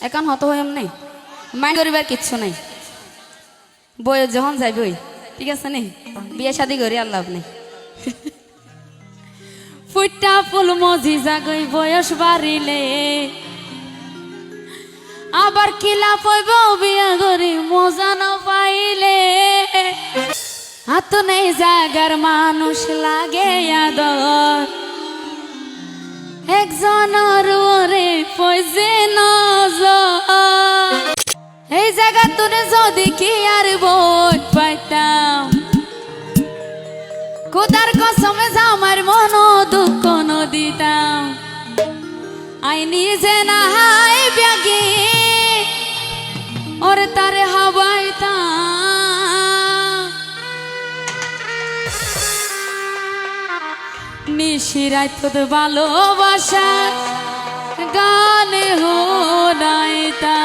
এখন হত হইম নাই মাইন্ড করিবার কিচ্ছু নাই। বয়স যখন যাইবই ঠিক আছে নি, বিয়ে শাদি করি আর লাভ নেই। ফুটা ফুল মজি জাগই বয়স বাড়িলে আবার কিলা পইব বিয়া করি মজা না পাইলে। হাত নেই জাগার মানুষ লাগে আদর, একজনের ওরে পয়সে নজর। এই জায়গা তোরে যদি কি আর বই পাইতাম, খোদার কসমে আমার মন দুঃখ দিতাম। আই নিজে না হাই ব্যাগে ওরে তারে হাবাইতাম, নিশিরাই তোর ভালোবাসা গানে হোনাইতাম।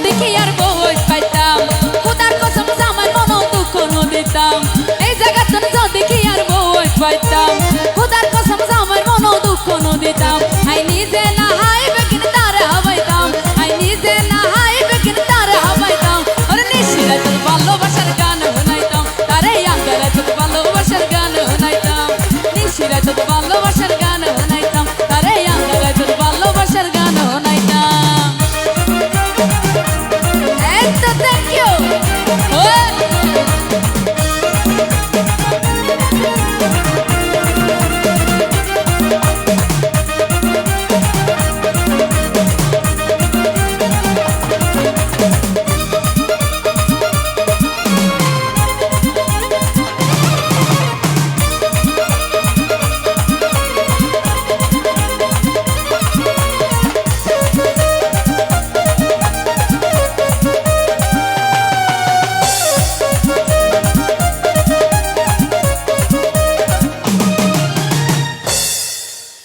দেখি আর বই পাইতাম, খোদার কসম আমার মন দুঃখ দিতাম। এই জায়গা তোর দেখি আর বই পাইতাম, খোদার কসম আমার মন দুঃখ দিতাম। আই নিজে না হাইবে কিন তারে হাবাইতাম, আই নিজে না হাইবে কিন তারে হাবাইতাম। ওরে নিশিরায় তোর ভালোবাসার গান শোনাইতাম, তারে আঙ্গারায় তোর ভালোবাসার গান শোনাইতাম। নিশিরায় তোর ভালোবাসার গান শোনাইতাম, তারে আঙ্গারায় তোর ভালোবাসার গান শোনাইতাম। Thank you.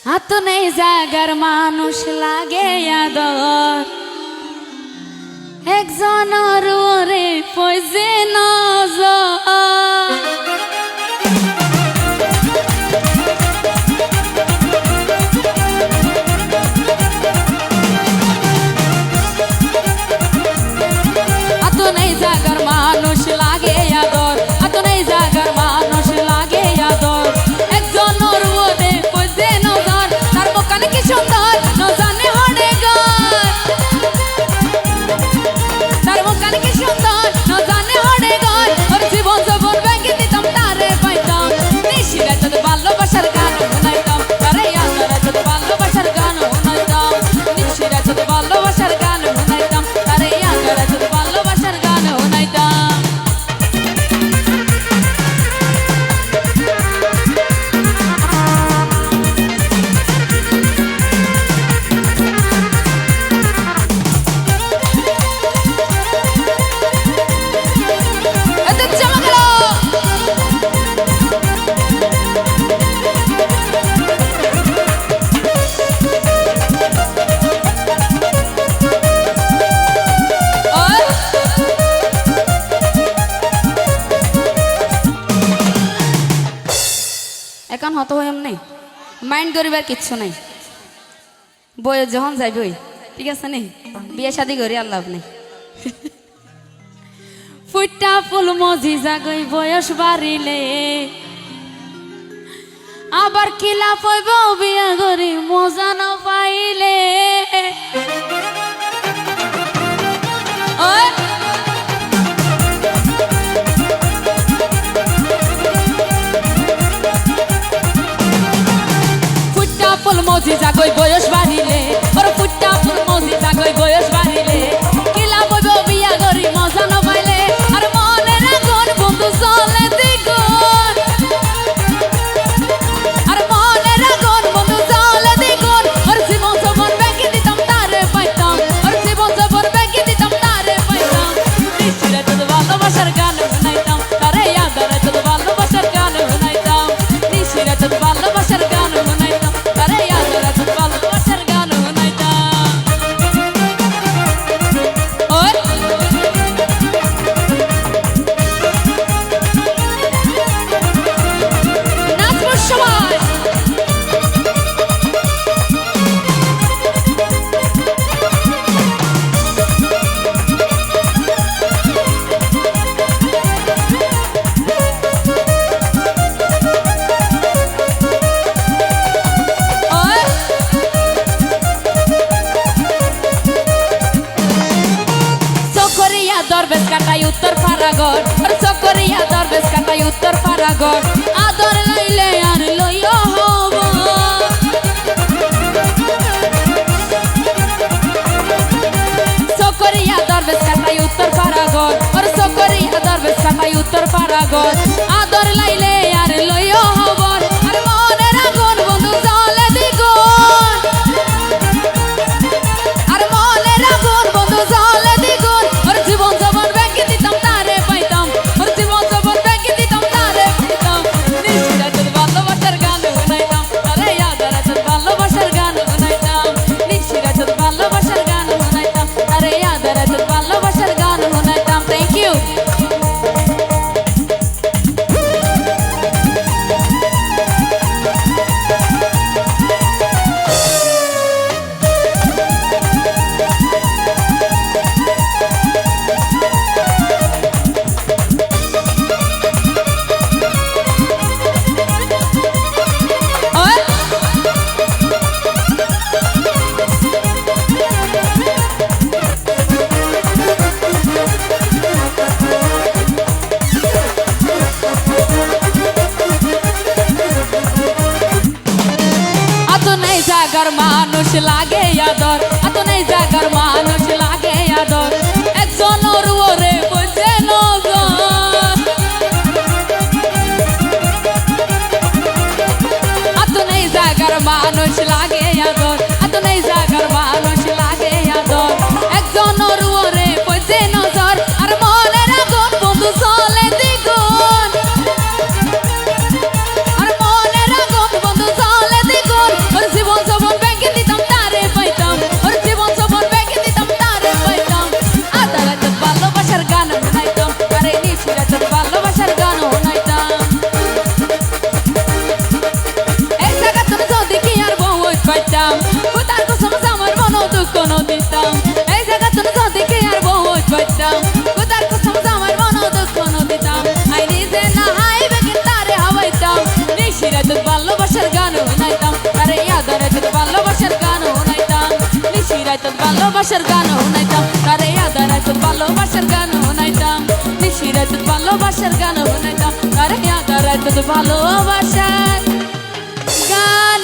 হাত নেই জাগার মানুষ লাগে আদর, একজনের ওরে পয়সে নজর। হাত নেই জাগার মানুষ লাগে আদর, হাত নেই জাগার মানুষ লাগে আদর, একজনের ওরে পয়সে নজর। তার মুখানে কি সুন্দর ন জানে হড়ে গর, তার মুখানে কি সুন্দর ন জানে হড়ে গর। ওর জীবন জীবন ব্যাংকে দিতাম তারে পাইতাম, নিশিরায় তোর ভালোবাসার গান শোনাইতাম, তারে আঙ্গারায় তোর ভালোবাসার গান শোনাইতাম। নিশিরায় তোর ভালোবাসার গান শোনাইতাম, তারে আঙ্গারায় তোর ভালোবাসার গান শোনাইতাম। এখন হত হইম নাই মাইন্ড করিবার কিচ্ছু নাই। বয়স যখন যাইবই ঠিক আছে নি, বিয়ে শাদি করি আর লাভ নেই। ফুটা ফুল মজি জাগই বয়স বাড়িলে আবার কিলা পইব বিয়া করি মজা না পাইলে। ফুল মজি জাগই বয়স বাড়িলে, ওর ফুটা ফুল মজি জাগই বয়স বাড়িলে, কিলা বইব বিয়া করি মজা না পাইলে। আর মনের আগুন বন্ধু চলে দ্বিগুণ, আর মনের আগুন বন্ধু পারাগর আর সকরিয়া দরবেশ কাটাই উত্তর পারাগর আদর লাইলে আর লইয়া হব সকরিয়া দরবেশ কাটাই উত্তর পারাগর আর সকরিয়া দরবেশ কাটাই উত্তর পারাগর আদর লাইলে আর লইয়া হব আর মনের আগুন বন্ধু জ্বলে দ্বিগুণ আর মনের আগুন বন্ধু জ্বলে দ্বিগুণ আর জীবন যখন ব্যাংকে দিতাম তারে পাইতাম আর জীবন যখন ব্যাংকে দিতাম তারে পাইতাম নিশিরাতের ভালোবাসার গান শুনাইতাম আরে আদারে তোর ভালোবাসার গান শুনাইতাম নিশিরাতের ভালোবাসার গান শুনাইতাম আরে আদারে তোর ভালোবাসার গান শুনাইতাম থ্যাংক ইউ জাগার মানুষ লাগে আদর এত নেই জাগার মানুষ লাগে আদর একজন ওরে বুঝে এত নেই জাগার মানুষ লাগে আদর এত নেই জাগার মানুষ লাগে আদর একজন ওরে বুঝে নজর আর মনের আগুন বন্ধু চলে দ্বিগুণ আর মনের আগুন বন্ধু চলে দ্বিগুণ ওর জীবন যখন ব্যাংকে দিতাম তারে পাইতাম ওর জীবন যখন ব্যাংকে দিতাম তারে পাইতাম আদালত ভালোবাসার গান শুনাইতাম আরে নিশিরাত ভালোবাসার গান শুনাইতাম এই জায়গা তুমি যদি কি আর বউই পাইতাম কোথার কসম আমার মন দুঃখ দিতাম এই জায়গা তুমি যদি কি আর বউই পাইতাম কোথার কসম আমার মন দুঃখ দিতাম আই নিজে না হাই ব্যাংকে তারে হাওয়াইতাম নিশিরাত ভালোবাসার গান শুনাইতাম আরে আদালত ভালোবাসার গান শুনাইতাম নিশিরাত ভালোবাসার গান শুনাইতাম আরে আদালত ভালোবাসার গান শুনাইতাম নিশিরাত ভালোবাসার গান শুনাইতাম আরে আদালত ভালোবাসার গান